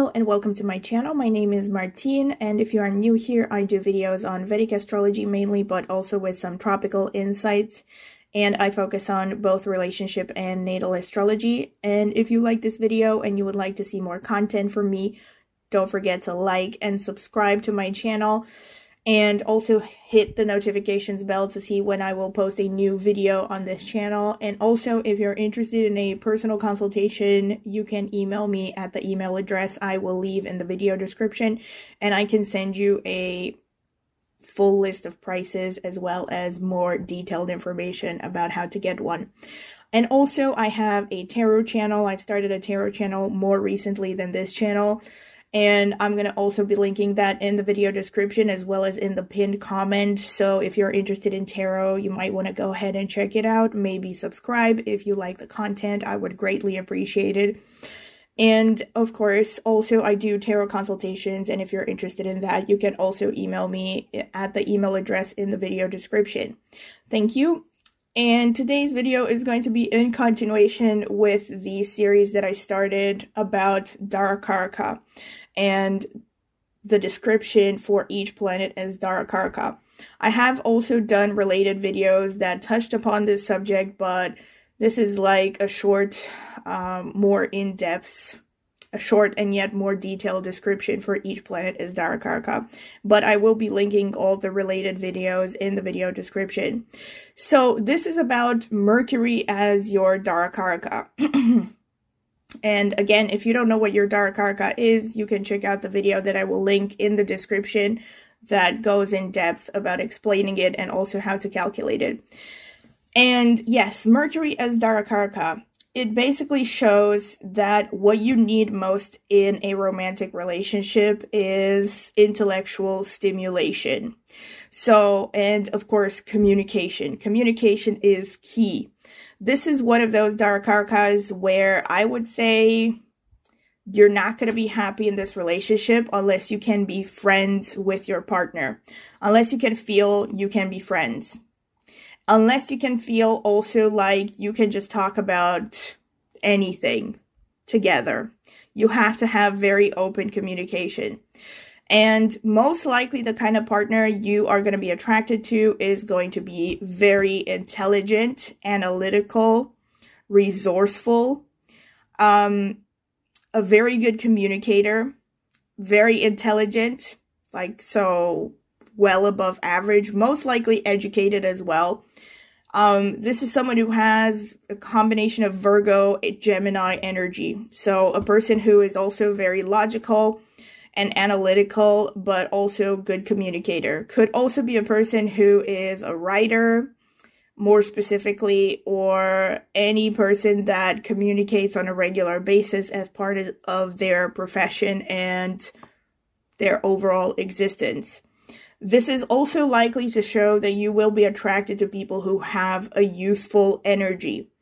Hello and welcome to my channel. My name is Martine, and if you are new here, I do videos on Vedic astrology mainly, but also with some tropical insights, and I focus on both relationship and natal astrology. And if you like this video and you would like to see more content from me, don't forget to like and subscribe to my channel. And also hit the notifications bell to see when I will post a new video on this channel. And also, if you're interested in a personal consultation, you can email me at the email address I will leave in the video description. And I can send you a full list of prices as well as more detailed information about how to get one. And also, I have a tarot channel. I've started a tarot channel more recently than this channel. And I'm going to also be linking that in the video description as well as in the pinned comment. So if you're interested in tarot, you might want to go ahead and check it out. Maybe subscribe if you like the content. I would greatly appreciate it. And of course, also I do tarot consultations. And if you're interested in that, you can also email me at the email address in the video description. Thank you. And today's video is going to be in continuation with the series that I started about Darakaraka and the description for each planet as Darakaraka. I have also done related videos that touched upon this subject, but this is like a short, more in-depth, a short and yet more detailed description for each planet as Darakaraka. But I will be linking all the related videos in the video description. So this is about Mercury as your Darakaraka. And again, if you don't know what your Darakaraka is, you can check out the video that I will link in the description that goes in depth about explaining it and also how to calculate it. And yes, Mercury as Darakaraka. It basically shows that what you need most in a romantic relationship is intellectual stimulation. So, and of course, communication. Communication is key. This is one of those Darakarakas where I would say you're not going to be happy in this relationship unless you can be friends with your partner. Unless you can feel you can be friends. Unless you can feel also like you can just talk about anything together. You have to have very open communication. And most likely the kind of partner you are going to be attracted to is going to be very intelligent, analytical, resourceful, a very good communicator, very intelligent, like so well above average, most likely educated as well. This is someone who has a combination of Virgo, Gemini energy. So a person who is also very logical and analytical, but also good communicator. Could also be a person who is a writer, more specifically, or any person that communicates on a regular basis as part of their profession and their overall existence. This is also likely to show that you will be attracted to people who have a youthful energy.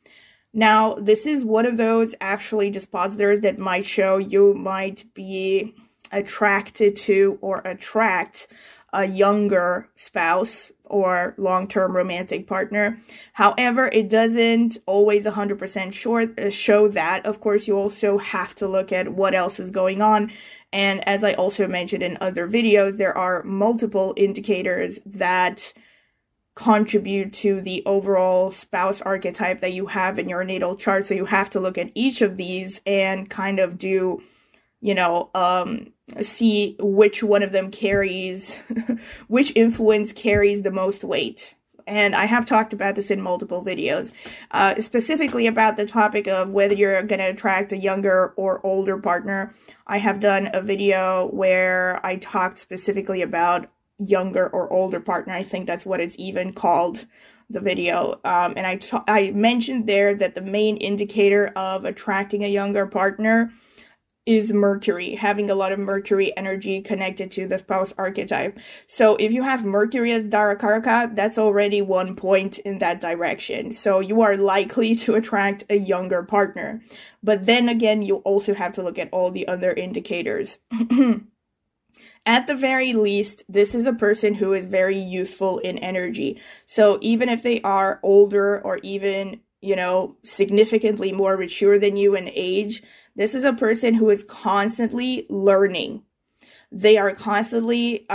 Now, this is one of those actually dispositors that might show you might be attracted to or attract a younger spouse or long-term romantic partner. However, it doesn't always 100% show that. Of course, you also have to look at what else is going on. And as I also mentioned in other videos, there are multiple indicators that contribute to the overall spouse archetype that you have in your natal chart. So you have to look at each of these and kind of do, you know, see which one of them carries, which influence carries the most weight. And I have talked about this in multiple videos, specifically about the topic of whether you're going to attract a younger or older partner. I have done a video where I talked specifically about younger or older partner. I think that's what it's even called, the video. And I mentioned there that the main indicator of attracting a younger partner is Mercury, having a lot of Mercury energy connected to the spouse archetype. So if you have Mercury as Darakaraka, that's already 1 point in that direction. So you are likely to attract a younger partner. But then again, you also have to look at all the other indicators. At the very least, this is a person who is very youthful in energy. So even if they are older or even you know, significantly more mature than you in age. This is a person who is constantly learning. They are constantly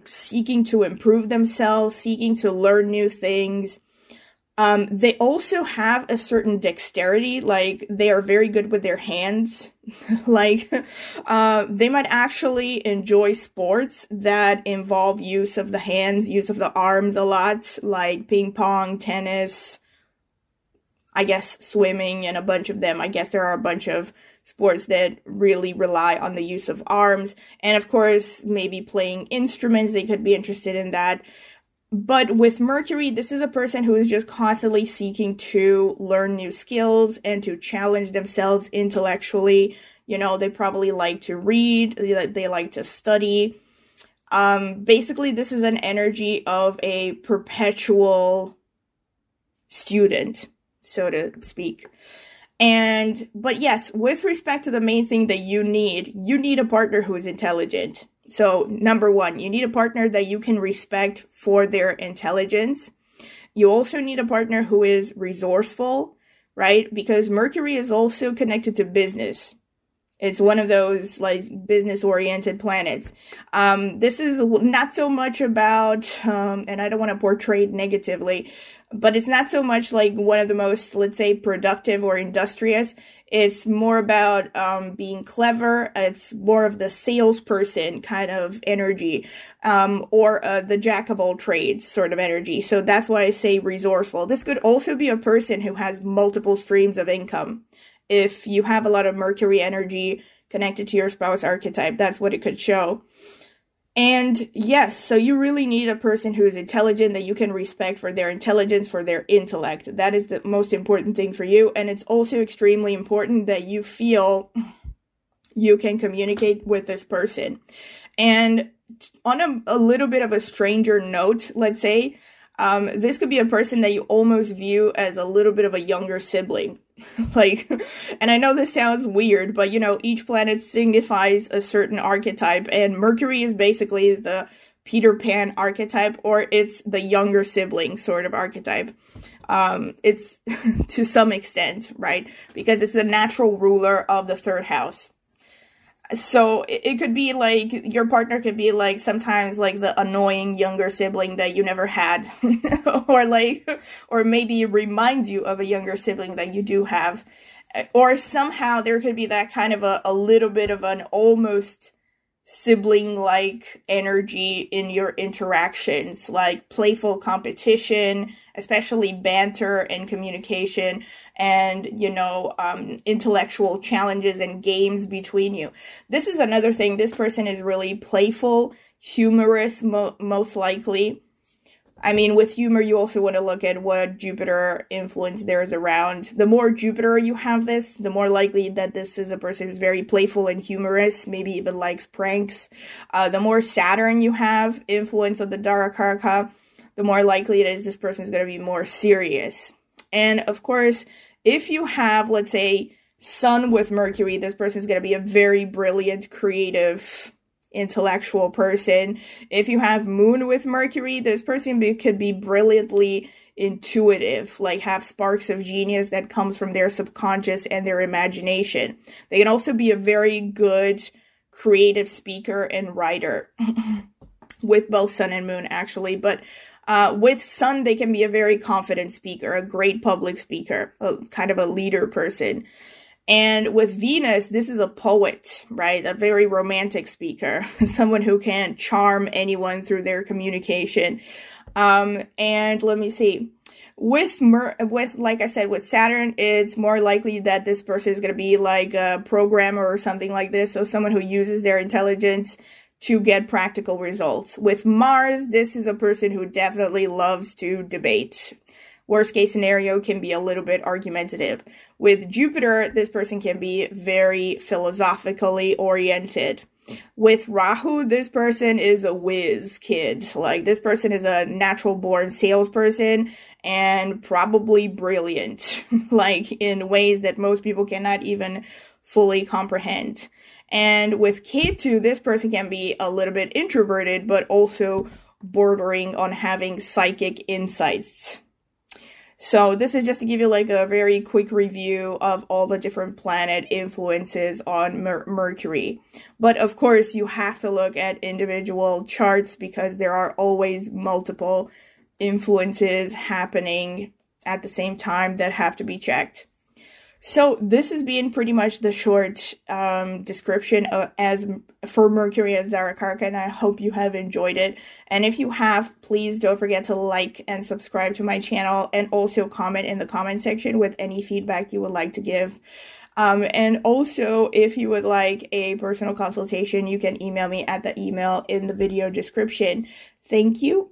seeking to improve themselves, seeking to learn new things. They also have a certain dexterity, like they are very good with their hands. Like, they might actually enjoy sports that involve use of the hands, use of the arms a lot, like ping pong, tennis, I guess swimming, and a bunch of them. I guess there are a bunch of sports that really rely on the use of arms. And of course, maybe playing instruments, they could be interested in that. But with Mercury, this is a person who is just constantly seeking to learn new skills and to challenge themselves intellectually. You know, they probably like to read, they like to study. Basically, this is an energy of a perpetual student, so to speak. But yes, with respect to the main thing that you need a partner who is intelligent. So number one, you need a partner that you can respect for their intelligence. You also need a partner who is resourceful, right? Because Mercury is also connected to business. It's one of those like business-oriented planets. This is not so much about, and I don't want to portray it negatively, but it's not so much like one of the most, let's say, productive or industrious. It's more about being clever. It's more of the salesperson kind of energy, or the jack of all trades sort of energy. So that's why I say resourceful. This could also be a person who has multiple streams of income. If you have a lot of Mercury energy connected to your spouse archetype, that's what it could show. And yes, so you really need a person who is intelligent, that you can respect for their intelligence, for their intellect. That is the most important thing for you. And it's also extremely important that you feel you can communicate with this person. And on a little bit of a stranger note, let's say, this could be a person that you almost view as a little bit of a younger sibling. Like, and I know this sounds weird, but you know, each planet signifies a certain archetype, and Mercury is basically the Peter Pan archetype, or it's the younger sibling sort of archetype. It's to some extent, right? Because it's the natural ruler of the third house. So it could be like, your partner could be like sometimes like the annoying younger sibling that you never had, or maybe it reminds you of a younger sibling that you do have, or somehow there could be that kind of a little bit of an almost sibling-like energy in your interactions, like playful competition, especially banter and communication, and, you know, intellectual challenges and games between you. This is another thing. This person is really playful, humorous, most likely. I mean, with humor, you also want to look at what Jupiter influence there is around. The more Jupiter you have this, the more likely that this is a person who's very playful and humorous, maybe even likes pranks. The more Saturn you have influence of the Darakaraka, the more likely it is this person is going to be more serious. And of course, if you have, let's say, Sun with Mercury, this person is going to be a very brilliant, creative, intellectual person. If you have Moon with Mercury, this person could be brilliantly intuitive, like have sparks of genius that comes from their subconscious and their imagination. They can also be a very good creative speaker and writer with both Sun and Moon, actually. But with Sun, they can be a very confident speaker, a great public speaker, kind of a leader person. And with Venus, this is a poet, right? A very romantic speaker, someone who can charm anyone through their communication. And let me see. With like I said, with Saturn, it's more likely that this person is going to be like a programmer or something like this. So someone who uses their intelligence to get practical results. With Mars, this is a person who definitely loves to debate. Worst case scenario can be a little bit argumentative. With Jupiter, this person can be very philosophically oriented. With Rahu, this person is a whiz kid. Like, this person is a natural born salesperson and probably brilliant, like in ways that most people cannot even fully comprehend. And with Ketu, this person can be a little bit introverted, but also bordering on having psychic insights. So this is just to give you like a very quick review of all the different planet influences on Mercury. But of course, you have to look at individual charts because there are always multiple influences happening at the same time that have to be checked. So this has been pretty much the short description as for Mercury as Darakaraka, and I hope you have enjoyed it. And if you have, please don't forget to like and subscribe to my channel, and also comment in the comment section with any feedback you would like to give. And also, if you would like a personal consultation, you can email me at the email in the video description. Thank you.